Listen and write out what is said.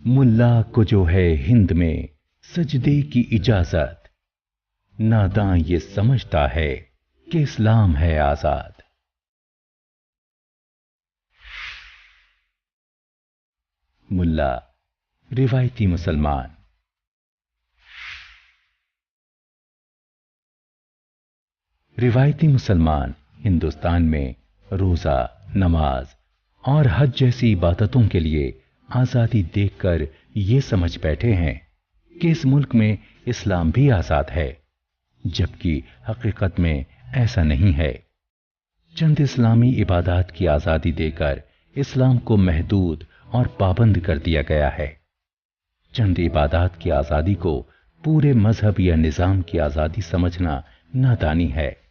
मुल्ला को जो है हिंद में सजदे की इजाजत, नादां ये समझता है कि इस्लाम है आजाद। मुल्ला रिवायती मुसलमान। रिवायती मुसलमान हिंदुस्तान में रोजा, नमाज और हज जैसी इबादतों के लिए आजादी देखकर ये समझ बैठे हैं कि इस मुल्क में इस्लाम भी आजाद है, जबकि हकीकत में ऐसा नहीं है। चंद इस्लामी इबादत की आजादी देकर इस्लाम को महदूद और पाबंद कर दिया गया है। चंद इबादत की आजादी को पूरे मजहब या निजाम की आजादी समझना नादानी है।